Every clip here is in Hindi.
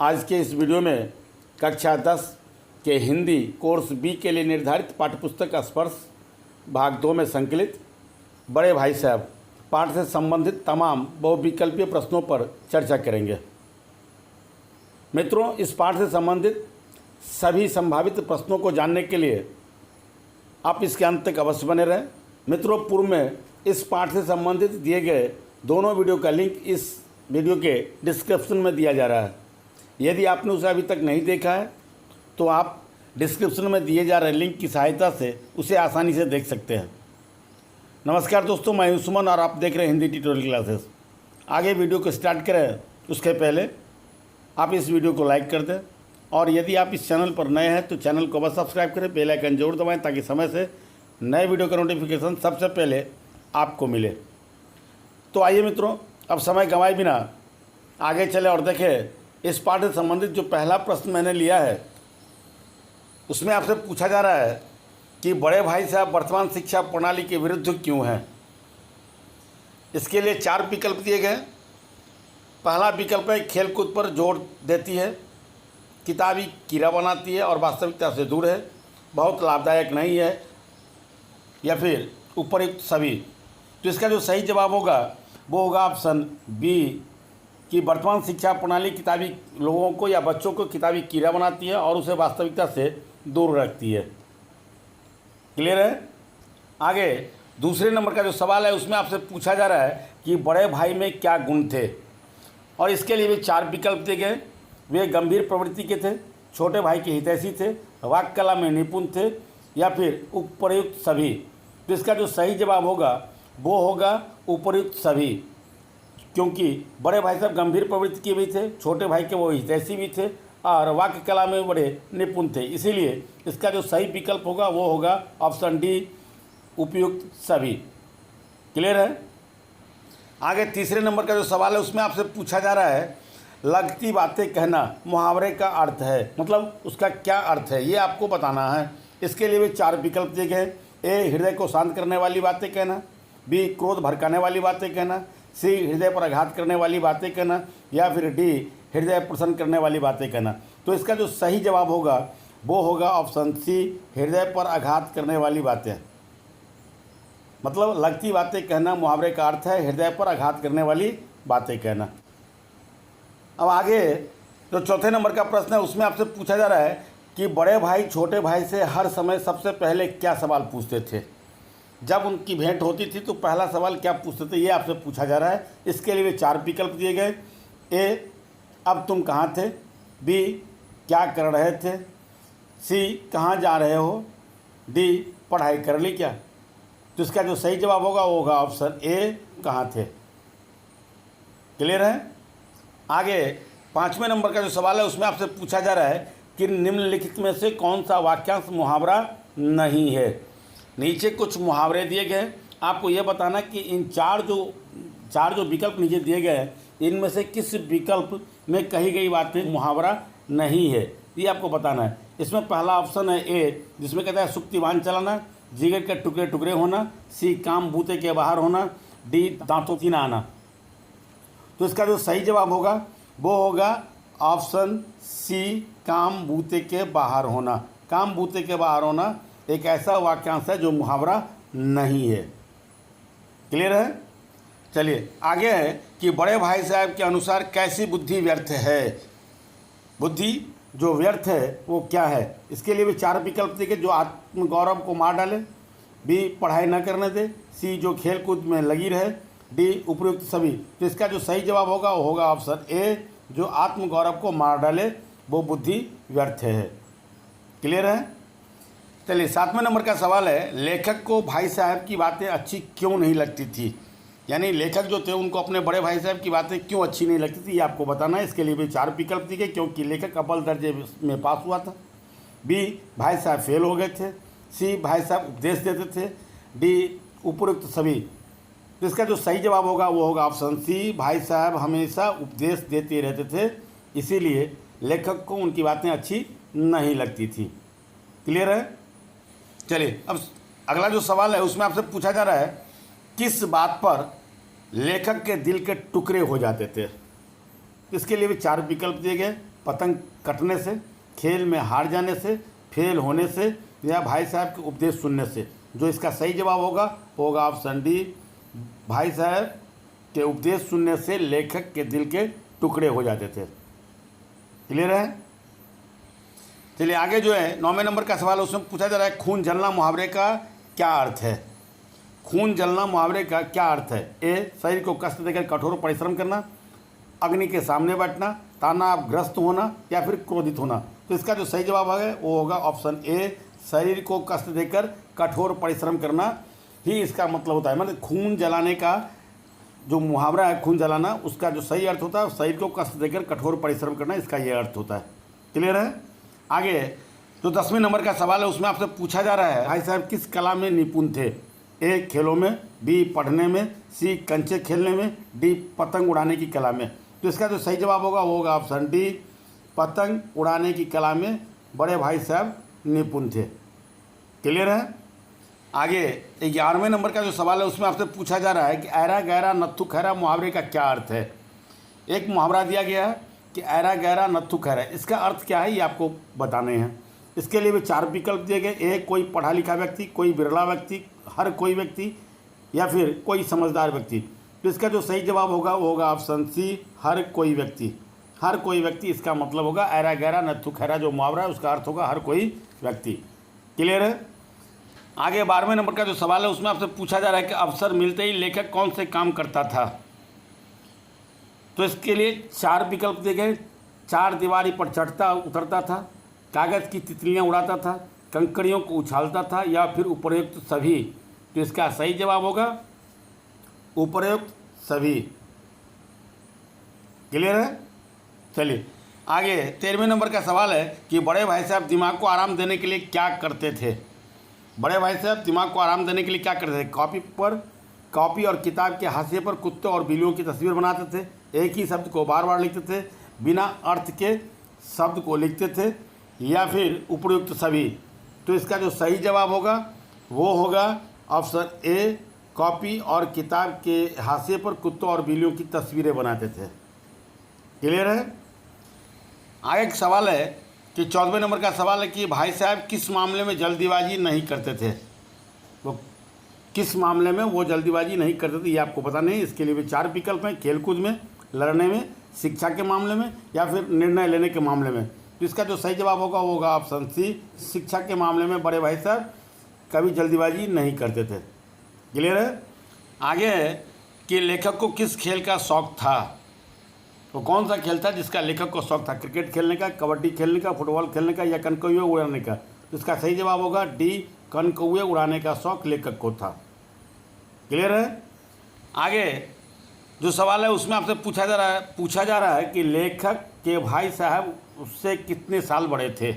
आज के इस वीडियो में कक्षा 10 के हिंदी कोर्स बी के लिए निर्धारित पाठ्यपुस्तक स्पर्श भाग 2 में संकलित बड़े भाई साहब पाठ से संबंधित तमाम बहुविकल्पीय प्रश्नों पर चर्चा करेंगे। मित्रों, इस पाठ से संबंधित सभी संभावित प्रश्नों को जानने के लिए आप इसके अंत तक अवश्य बने रहें। मित्रों, पूर्व में इस पाठ से संबंधित दिए गए दोनों वीडियो का लिंक इस वीडियो के डिस्क्रिप्शन में दिया जा रहा है। यदि आपने उसे अभी तक नहीं देखा है तो आप डिस्क्रिप्शन में दिए जा रहे लिंक की सहायता से उसे आसानी से देख सकते हैं। नमस्कार दोस्तों, मैं हूं सुमन और आप देख रहे हैं हिंदी ट्यूटोरियल क्लासेस। आगे वीडियो को स्टार्ट करें उसके पहले आप इस वीडियो को लाइक कर दें और यदि आप इस चैनल पर नए हैं तो चैनल को बस सब्सक्राइब करें, बेल आइकन जरूर दबाएं ताकि समय से नए वीडियो का नोटिफिकेशन सबसे पहले आपको मिले। तो आइए मित्रों, अब समय गंवाए बिना आगे चले और देखें इस पाठ से संबंधित जो पहला प्रश्न मैंने लिया है उसमें आपसे पूछा जा रहा है कि बड़े भाई साहब वर्तमान शिक्षा प्रणाली के विरुद्ध क्यों हैं। इसके लिए 4 विकल्प दिए गए। पहला विकल्प है खेलकूद पर जोर देती है, किताबी कीड़ा बनाती है और वास्तविकता से दूर है, बहुत लाभदायक नहीं है, या फिर उपयुक्त सभी। तो इसका जो सही जवाब होगा वो होगा ऑप्शन बी कि वर्तमान शिक्षा प्रणाली किताबी लोगों को या बच्चों को किताबी कीड़ा बनाती है और उसे वास्तविकता से दूर रखती है। क्लियर है। आगे दूसरे नंबर का जो सवाल है उसमें आपसे पूछा जा रहा है कि बड़े भाई में क्या गुण थे, और इसके लिए भी 4 विकल्प दिए गए। वे गंभीर प्रवृत्ति के थे, छोटे भाई के हितैषी थे, वाक्य कला में निपुण थे, या फिर उपयुक्त सभी। तो इसका जो सही जवाब होगा वो होगा उपयुक्त सभी, क्योंकि बड़े भाई साहब गंभीर प्रवृत्ति के भी थे, छोटे भाई के वो हितैषी भी थे और वाक्य कला में बड़े निपुण थे। इसीलिए इसका जो सही विकल्प होगा वो होगा ऑप्शन डी, उपयुक्त सभी। क्लियर है। आगे तीसरे नंबर का जो सवाल है उसमें आपसे पूछा जा रहा है लगती बातें कहना मुहावरे का अर्थ है, मतलब उसका क्या अर्थ है ये आपको बताना है। इसके लिए भी 4 विकल्प दिए गए। ए, हृदय को शांत करने वाली बातें कहना, बी, क्रोध भड़काने वाली बातें कहना, सी, हृदय पर आघात करने वाली बातें कहना, या फिर डी, हृदय प्रसन्न करने वाली बातें कहना। तो इसका जो सही जवाब होगा वो होगा ऑप्शन सी, हृदय पर आघात करने वाली बातें। मतलब लगती बातें कहना मुहावरे का अर्थ है हृदय पर आघात करने वाली बातें कहना। अब आगे जो चौथे नंबर का प्रश्न है उसमें आपसे पूछा जा रहा है कि बड़े भाई छोटे भाई से हर समय सबसे पहले क्या सवाल पूछते थे। जब उनकी भेंट होती थी तो पहला सवाल क्या पूछते थे ये आपसे पूछा जा रहा है। इसके लिए 4 विकल्प दिए गए। ए, अब तुम कहाँ थे, बी, क्या कर रहे थे, सी, कहाँ जा रहे हो, डी, पढ़ाई कर ली क्या। तो इसका जो सही जवाब होगा वो होगा ऑप्शन ए, कहाँ थे। क्लियर है। आगे 5वें नंबर का जो सवाल है उसमें आपसे पूछा जा रहा है कि निम्नलिखित में से कौन सा वाक्यांश मुहावरा नहीं है। नीचे कुछ मुहावरे दिए गए, आपको यह बताना कि इन चार जो विकल्प नीचे दिए गए हैं इनमें से किस विकल्प में कही गई बातें मुहावरा नहीं है, ये आपको बताना है। इसमें पहला ऑप्शन है ए, जिसमें कहता है सुक्तिवान चलाना, जिगर के टुकड़े टुकड़े होना, सी, काम बूते के बाहर होना, डी, दांतों की ना आना। तो इसका जो सही जवाब होगा वो होगा ऑप्शन सी, काम बूते के बाहर होना। काम बूते के बाहर होना एक ऐसा वाक्यांश है जो मुहावरा नहीं है। क्लियर है। चलिए आगे है कि बड़े भाई साहब के अनुसार कैसी बुद्धि व्यर्थ है। बुद्धि जो व्यर्थ है वो क्या है। इसके लिए भी 4 विकल्प देखे। जो आत्मगौरव को मार डाले, बी, पढ़ाई न करने दे, सी, जो खेल कूद में लगी रहे, डी, उपयुक्त सभी। तो इसका जो सही जवाब होगा वो होगा ऑप्शन ए, जो आत्मगौरव को मार डाले वो बुद्धि व्यर्थ है। क्लियर है। चलिए 7वें नंबर का सवाल है लेखक को भाई साहब की बातें अच्छी क्यों नहीं लगती थी। यानी लेखक जो थे उनको अपने बड़े भाई साहब की बातें क्यों अच्छी नहीं लगती थी ये आपको बताना है। इसके लिए भी 4 विकल्प दिए। क्योंकि लेखक अव्वल दर्जे में पास हुआ था, बी, भाई साहब फेल हो गए थे, सी, भाई साहब उपदेश देते थे, डी, उपयुक्त सभी। तो इसका जो सही जवाब होगा वो होगा ऑप्शन सी, भाई साहब हमेशा उपदेश देते रहते थे, इसीलिए लेखक को उनकी बातें अच्छी नहीं लगती थी। क्लियर है। चलिए अब अगला जो सवाल है उसमें आपसे पूछा जा रहा है किस बात पर लेखक के दिल के टुकड़े हो जाते थे। इसके लिए भी 4 विकल्प दिए गए। पतंग कटने से, खेल में हार जाने से, फेल होने से या भाई साहब के उपदेश सुनने से। जो इसका सही जवाब होगा ऑप्शन डी, भाई साहब के उपदेश सुनने से लेखक के दिल के टुकड़े हो जाते थे। क्लियर है? चलिए आगे जो है 9वें नंबर का सवाल, उसमें पूछा जा रहा है खून जलना मुहावरे का क्या अर्थ है। खून जलना मुहावरे का क्या अर्थ है? ए, शरीर को कष्ट देकर कठोर परिश्रम करना, अग्नि के सामने बैठना, तनावग्रस्त होना या फिर क्रोधित होना। तो इसका जो सही जवाब है वो होगा ऑप्शन ए, शरीर को कष्ट देकर कठोर परिश्रम करना ही इसका मतलब होता है। मतलब खून जलाने का जो मुहावरा है, खून जलाना, उसका जो सही अर्थ होता है शरीर को कष्ट देकर कठोर परिश्रम करना, इसका ये अर्थ होता है। क्लियर है? आगे जो 10वें नंबर का सवाल है उसमें आपसे पूछा जा रहा है भाई साहब किस कला में निपुण थे। ए, खेलों में, बी, पढ़ने में, सी, कंचे खेलने में, डी, पतंग उड़ाने की कला में। तो इसका जो सही जवाब होगा वो होगा ऑप्शन डी, पतंग उड़ाने की कला में बड़े भाई साहब निपुण थे। क्लियर है? आगे 11वें नंबर का जो सवाल है उसमें आपसे पूछा जा रहा है कि ऐरा गहरा नत्थु खैरा मुहावरे का क्या अर्थ है। एक मुहावरा दिया गया है कि ऐरा गहरा नत्थु खैरा, इसका अर्थ क्या है ये आपको बताने हैं। इसके लिए भी 4 विकल्प दिए गए। ए, कोई पढ़ा लिखा व्यक्ति, कोई बिरला व्यक्ति, हर कोई व्यक्ति या फिर कोई समझदार व्यक्ति। तो इसका जो सही जवाब होगा वो होगा ऑप्शन सी, हर कोई व्यक्ति। हर कोई व्यक्ति इसका मतलब होगा। ऐरा गहरा नत्थु खैरा जो मुहावरा है उसका अर्थ होगा हर कोई व्यक्ति। क्लियर है? आगे 12वें नंबर का जो सवाल है उसमें आपसे पूछा जा रहा है कि अवसर मिलते ही लेखक कौन से काम करता था। तो इसके लिए 4 विकल्प दिए गए। 4 दीवारी पर चढ़ता उतरता था, कागज़ की तितलियां उड़ाता था, कंकड़ियों को उछालता था या फिर उपयुक्त सभी। तो इसका सही जवाब होगा उपयुक्त सभी। क्लियर है? चलिए आगे 13वें नंबर का सवाल है कि बड़े भाई साहब दिमाग को आराम देने के लिए क्या करते थे। बड़े भाई साहब दिमाग को आराम देने के लिए क्या करते थे? कॉपी और किताब के हाशिए पर कुत्ते और बिल्लियों की तस्वीर बनाते थे, एक ही शब्द को बार बार लिखते थे, बिना अर्थ के शब्द को लिखते थे या फिर उपयुक्त सभी। तो इसका जो सही जवाब होगा वो होगा ऑप्शन ए, कॉपी और किताब के हाशिए पर कुत्तों और बिल्लियों की तस्वीरें बनाते थे। क्लियर है? आगे एक सवाल है कि 14वें नंबर का सवाल है कि भाई साहब किस मामले में जल्दीबाजी नहीं करते थे। वो किस मामले में वो जल्दीबाजी नहीं करते थे ये आपको पता नहीं। इसके लिए भी 4 विकल्प हैं, खेलकूद में, लड़ने में, शिक्षा के मामले में या फिर निर्णय लेने के मामले में। तो इसका जो सही जवाब होगा वो होगा ऑप्शन सी, शिक्षा के मामले में बड़े भाई साहब कभी जल्दीबाजी नहीं करते थे। क्लियर है? आगे है कि लेखक को किस खेल का शौक़ था। तो कौन सा खेल था जिसका लेखक को शौक़ था? क्रिकेट खेलने का, कबड्डी खेलने का, फुटबॉल खेलने का या कनकौए उड़ाने का। तो इसका सही जवाब होगा डी, कनकौए उड़ाने का शौक़ लेखक को था। क्लियर है? आगे जो सवाल है उसमें आपसे पूछा जा रहा है कि लेखक के भाई साहब उससे कितने साल बड़े थे।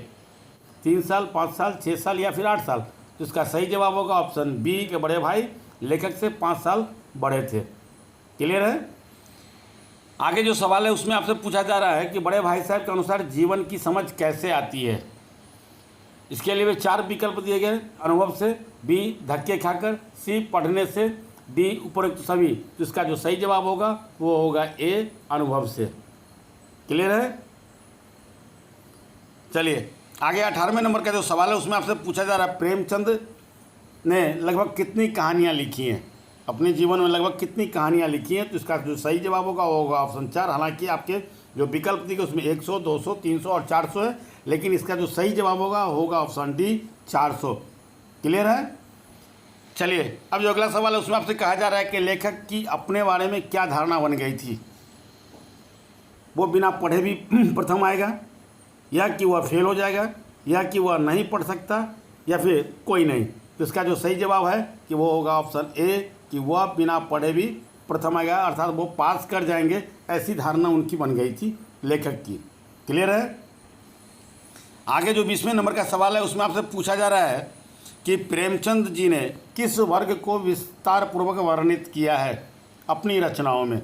3 साल, 5 साल, 6 साल या फिर 8 साल। तो इसका सही जवाब होगा ऑप्शन बी के बड़े भाई लेखक से 5 साल बड़े थे। क्लियर है? आगे जो सवाल है उसमें आपसे पूछा जा रहा है कि बड़े भाई साहब के अनुसार जीवन की समझ कैसे आती है। इसके लिए भी 4 विकल्प दिए गए। अनुभव से, बी, धक्के खाकर, सी, पढ़ने से, डी, उपयुक्त सभी। तो इसका जो सही जवाब होगा वो होगा ए, अनुभव से। क्लियर है? चलिए आगे 18वें नंबर का जो सवाल है उसमें आपसे पूछा जा रहा है प्रेमचंद ने लगभग कितनी कहानियाँ लिखी हैं। अपने जीवन में लगभग कितनी कहानियाँ लिखी हैं। तो इसका जो सही जवाब होगा वो होगा ऑप्शन 4। हालांकि आपके जो विकल्प दिए गए उसमें 100, 200, 300 और 400 है, लेकिन इसका जो सही जवाब होगा ऑप्शन डी, 400। क्लियर है? चलिए अब जो अगला सवाल है उसमें आपसे कहा जा रहा है कि लेखक की अपने बारे में क्या धारणा बन गई थी। वो बिना पढ़े भी प्रथम आएगा, या कि वह फेल हो जाएगा, या कि वह नहीं पढ़ सकता, या फिर कोई नहीं। तो इसका जो सही जवाब है कि वो होगा ऑप्शन ए, कि वह बिना पढ़े भी प्रथम आएगा, अर्थात वो पास कर जाएंगे, ऐसी धारणा उनकी बन गई थी लेखक की। क्लियर है? आगे जो 20वें नंबर का सवाल है उसमें आपसे पूछा जा रहा है कि प्रेमचंद जी ने किस वर्ग को विस्तार पूर्वक वर्णित किया है अपनी रचनाओं में।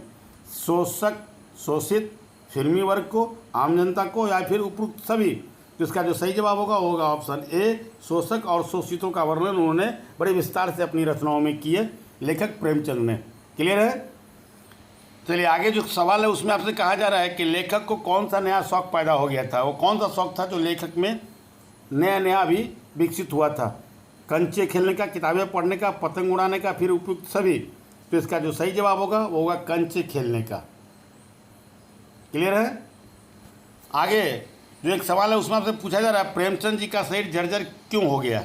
शोषक, शोषित, फिल्मी वर्ग को, आम जनता को या फिर उपयुक्त सभी। तो इसका जो सही जवाब होगा ऑप्शन ए, शोषक और शोषितों का वर्णन उन्होंने बड़े विस्तार से अपनी रचनाओं में किए लेखक प्रेमचंद ने। क्लियर है? चलिए आगे जो सवाल है उसमें आपसे कहा जा रहा है कि लेखक को कौन सा नया शौक पैदा हो गया था। वो कौन सा शौक था जो लेखक में नया नया अभी विकसित हुआ था। कंचे खेलने का, किताबें पढ़ने का, पतंग उड़ाने का, फिर उपयुक्त सभी। तो इसका जो सही जवाब होगा वो होगा कंचे खेलने का। क्लियर है। आगे जो एक सवाल है उसमें आपसे पूछा जा रहा है प्रेमचंद जी का शरीर जर्जर क्यों हो गया।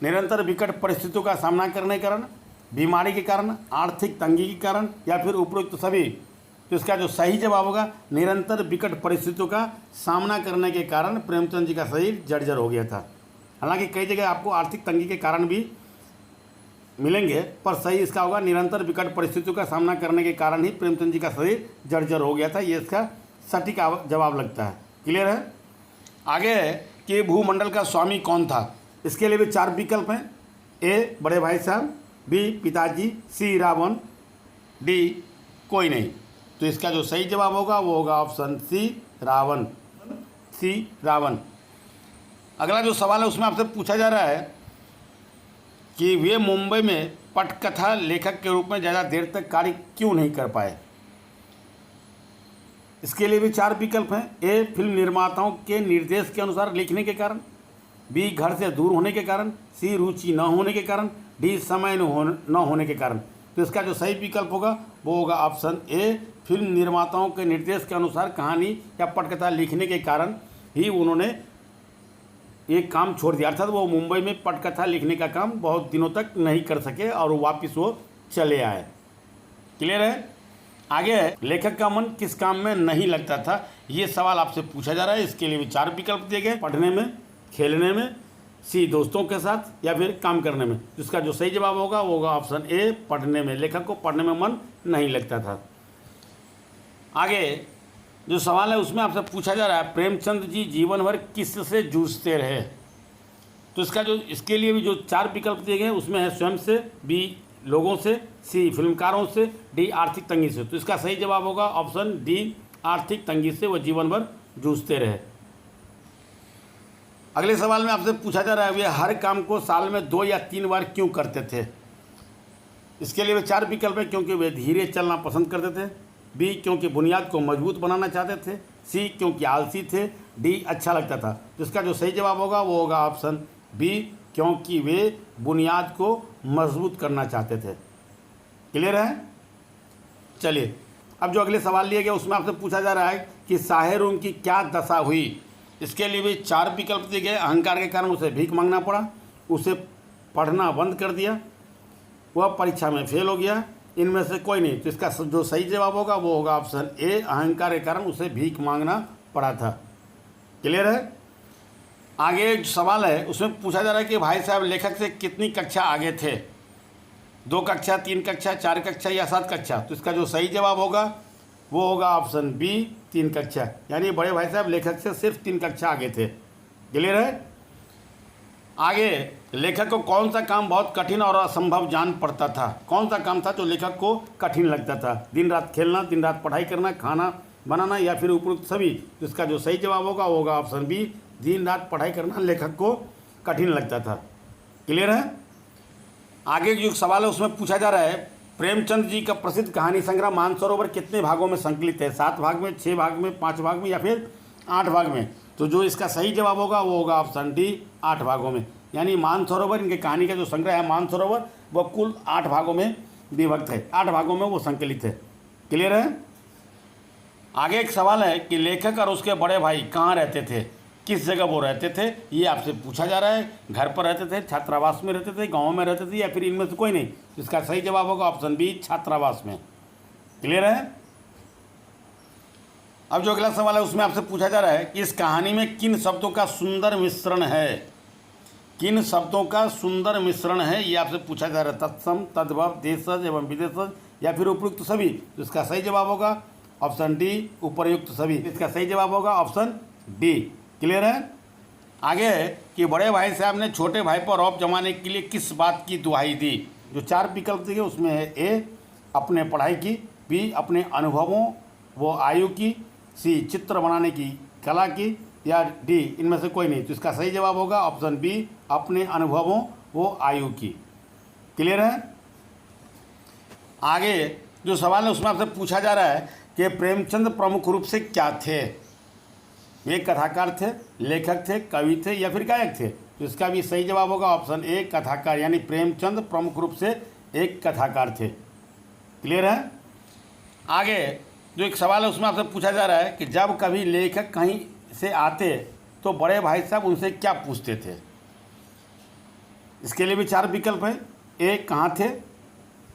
निरंतर विकट परिस्थितियों का सामना करने के कारण, बीमारी के कारण, आर्थिक तंगी के कारण, या फिर उपरोक्त सभी। तो इसका जो सही जवाब होगा निरंतर विकट परिस्थितियों का सामना करने के कारण प्रेमचंद जी का शरीर जर्जर हो गया था। हालांकि कई जगह आपको आर्थिक तंगी के कारण भी मिलेंगे, पर सही इसका होगा निरंतर विकट परिस्थितियों का सामना करने के कारण ही प्रेमचंद जी का शरीर जर्जर हो गया था। ये इसका सटीक जवाब लगता है। क्लियर है। आगे है कि भूमंडल का स्वामी कौन था। इसके लिए भी 4 विकल्प हैं। ए बड़े भाई साहब, बी पिताजी, सी रावण, डी कोई नहीं। तो इसका जो सही जवाब होगा वो होगा ऑप्शन सी रावण। सी रावण। अगला जो सवाल है उसमें आपसे पूछा जा रहा है कि वे मुंबई में पटकथा लेखक के रूप में ज़्यादा देर तक कार्य क्यों नहीं कर पाए। इसके लिए भी 4 विकल्प हैं। ए फिल्म निर्माताओं के निर्देश के अनुसार लिखने के कारण, बी घर से दूर होने के कारण, सी रुचि न होने के कारण, डी समय न होने के कारण। तो इसका जो सही विकल्प होगा वो होगा ऑप्शन ए फिल्म निर्माताओं के निर्देश के अनुसार कहानी या पटकथा लिखने के कारण ही उन्होंने एक काम छोड़ दिया। अर्थात वो मुंबई में पटकथा लिखने का काम बहुत दिनों तक नहीं कर सके और वापस वो चले आए। क्लियर है। आगे है लेखक का मन किस काम में नहीं लगता था। ये सवाल आपसे पूछा जा रहा है। इसके लिए भी 4 विकल्प दिए गए। पढ़ने में, खेलने में, सी दोस्तों के साथ, या फिर काम करने में। जिसका जो सही जवाब होगा वो होगा ऑप्शन ए पढ़ने में। लेखक को पढ़ने में मन नहीं लगता था। आगे जो सवाल है उसमें आपसे पूछा जा रहा है प्रेमचंद जी जीवन भर किससे जूझते रहे। तो इसके लिए भी जो 4 विकल्प दिए गए उसमें है स्वयं से, बी लोगों से, सी फिल्मकारों से, डी आर्थिक तंगी से। तो इसका सही जवाब होगा ऑप्शन डी आर्थिक तंगी से वो जीवन भर जूझते रहे। अगले सवाल में आपसे पूछा जा रहा है वे हर काम को साल में 2 या 3 बार क्यों करते थे। इसके लिए वे 4 विकल्प हैं। क्योंकि वे धीरे चलना पसंद करते थे, बी क्योंकि बुनियाद को मजबूत बनाना चाहते थे, सी क्योंकि आलसी थे, डी अच्छा लगता था। जिसका जो सही जवाब होगा वो होगा ऑप्शन बी क्योंकि वे बुनियाद को मजबूत करना चाहते थे। क्लियर है। चलिए अब जो अगले सवाल लिए गए उसमें आपसे पूछा जा रहा है कि साहेरूम की क्या दशा हुई। इसके लिए भी 4 विकल्प दिए गए। अहंकार के कारण उसे भीख मांगना पड़ा, उसे पढ़ना बंद कर दिया, वह परीक्षा में फेल हो गया, इनमें से कोई नहीं। तो इसका जो सही जवाब होगा वो होगा ऑप्शन ए अहंकार के कारण उसे भीख मांगना पड़ा था। क्लियर है। आगे जो सवाल है उसमें पूछा जा रहा है कि भाई साहब लेखक से कितनी कक्षा आगे थे। 2 कक्षा, 3 कक्षा, 4 कक्षा या 7 कक्षा। तो इसका जो सही जवाब होगा वो होगा ऑप्शन बी 3 कक्षा। यानी बड़े भाई साहब लेखक से सिर्फ 3 कक्षा आगे थे। क्लियर है। आगे लेखक को कौन सा काम बहुत कठिन और असंभव जान पड़ता था। कौन सा काम था जो लेखक को कठिन लगता था। दिन रात खेलना, दिन रात पढ़ाई करना, खाना बनाना, या फिर उपरोक्त सभी। तो इसका जो सही जवाब होगा वो होगा ऑप्शन बी दिन रात पढ़ाई करना लेखक को कठिन लगता था। क्लियर है। आगे जो सवाल है उसमें पूछा जा रहा है प्रेमचंद जी का प्रसिद्ध कहानी संग्रह मानसरोवर कितने भागों में संकलित है। 7 भाग में, 6 भाग में, 5 भाग में, या फिर 8 भाग में। तो जो इसका सही जवाब होगा वो होगा ऑप्शन डी 8 भागों में। यानी मानसरोवर इनके कहानी का जो संग्रह है मानसरोवर वह कुल 8 भागों में विभक्त है। 8 भागों में वो संकलित है। क्लियर है। आगे एक सवाल है कि लेखक और उसके बड़े भाई कहाँ रहते थे, किस जगह वो रहते थे। ये आपसे पूछा जा रहा है। घर पर रहते थे, छात्रावास में रहते थे, गाँव में रहते थे, या फिर इनमें से कोई नहीं। इसका सही जवाब होगा ऑप्शन बी छात्रावास में। क्लियर है। अब जो अगला सवाल है उसमें आपसे पूछा जा रहा है कि इस कहानी में किन शब्दों का सुंदर मिश्रण है। किन शब्दों का सुंदर मिश्रण है ये आपसे पूछा जा रहा है। तत्सम, तद्भव, देशज एवं विदेशज, या फिर उपयुक्त सभी। तो इसका सही जवाब होगा ऑप्शन डी उपर्युक्त सभी। इसका सही जवाब होगा ऑप्शन डी। क्लियर है। आगे है कि बड़े भाई साहब ने छोटे भाई पर रौब जमाने के लिए किस बात की दुहाई दी। जो 4 विकल्प दिए उसमें है ए अपने पढ़ाई की, बी अपने अनुभवों वो आयु की, सी चित्र बनाने की कला की, या डी इनमें से कोई नहीं। तो इसका सही जवाब होगा ऑप्शन बी अपने अनुभवों वो आयु की। क्लियर है। आगे जो सवाल है उसमें आपसे पूछा जा रहा है कि प्रेमचंद प्रमुख रूप से क्या थे। ये कथाकार थे, लेखक थे, कवि थे या फिर गायक थे। तो इसका भी सही जवाब होगा ऑप्शन ए कथाकार, यानी प्रेमचंद प्रमुख रूप से एक कथाकार थे। क्लियर है। आगे जो एक सवाल है उसमें आपसे पूछा जा रहा है कि जब कभी लेखक कहीं से आते तो बड़े भाई साहब उनसे क्या पूछते थे। इसके लिए भी 4 विकल्प हैं। ए कहाँ थे,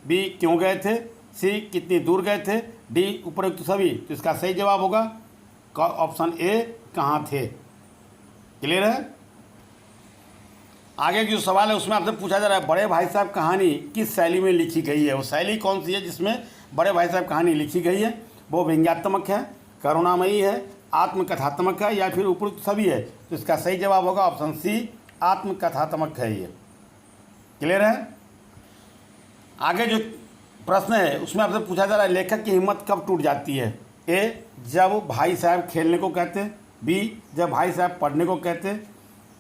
बी क्यों गए थे, सी कितनी दूर गए थे, डी उपरोक्त सभी। तो इसका सही जवाब होगा ऑप्शन ए कहाँ थे। क्लियर है। आगे जो सवाल है उसमें आपसे पूछा जा रहा है बड़े भाई साहब कहानी किस शैली में लिखी गई है। वो शैली कौन सी है जिसमें बड़े भाई साहब कहानी लिखी गई है। वो व्यंग्यात्मक है, करुणामयी है, आत्मकथात्मक है या फिर उपरोक्त सभी है। तो इसका सही जवाब होगा ऑप्शन सी आत्मकथात्मक है ये। क्लियर है। आगे जो प्रश्न है उसमें आपसे पूछा जा रहा है लेखक की हिम्मत कब टूट जाती है। ए जब भाई साहब खेलने को कहते, बी जब भाई साहब पढ़ने को कहते,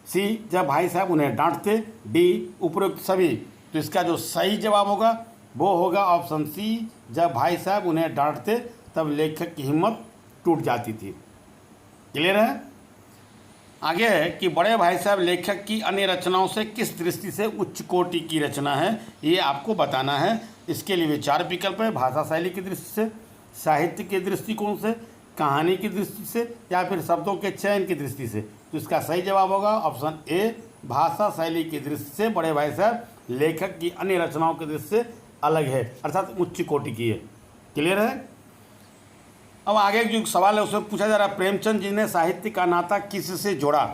सी जब भाई साहब उन्हें डांटते, डी उपरोक्त सभी। तो इसका जो सही जवाब होगा वो होगा ऑप्शन सी जब भाई साहब उन्हें डांटते तब लेखक की हिम्मत टूट जाती थी। क्लियर है। आगे है कि बड़े भाई साहब लेखक की अन्य रचनाओं से किस दृष्टि से उच्च कोटि की रचना है, ये आपको बताना है। इसके लिए 4 विकल्प है। भाषा शैली की दृष्टि से, साहित्य के दृष्टिकोण से, कहानी की दृष्टि से या फिर शब्दों के चयन की दृष्टि से। तो इसका सही जवाब होगा ऑप्शन ए भाषा शैली की दृष्टि से बड़े भाई साहब लेखक की अन्य रचनाओं की दृष्टि से अलग है, अर्थात उच्च कोटि की है। क्लियर है। अब आगे जो सवाल है उसमें पूछा जा रहा है प्रेमचंद जी ने साहित्य का नाता किससे जोड़ा।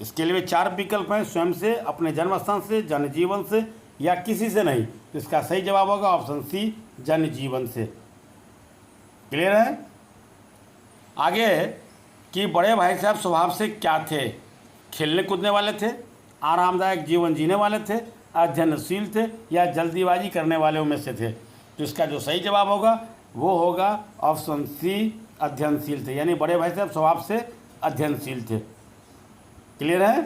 इसके लिए 4 विकल्प हैं। स्वयं से, अपने जन्मस्थान से, जनजीवन से या किसी से नहीं। तो इसका सही जवाब होगा ऑप्शन सी जनजीवन से। क्लियर है। आगे कि बड़े भाई साहब स्वभाव से क्या थे। खेलने कूदने वाले थे, आरामदायक जीवन जीने वाले थे, अध्ययनशील थे या जल्दीबाजी करने वालों में से थे। तो इसका जो सही जवाब होगा वो होगा ऑप्शन सी अध्ययनशील थे, यानी बड़े भाई साहब स्वभाव से अध्ययनशील थे। क्लियर है।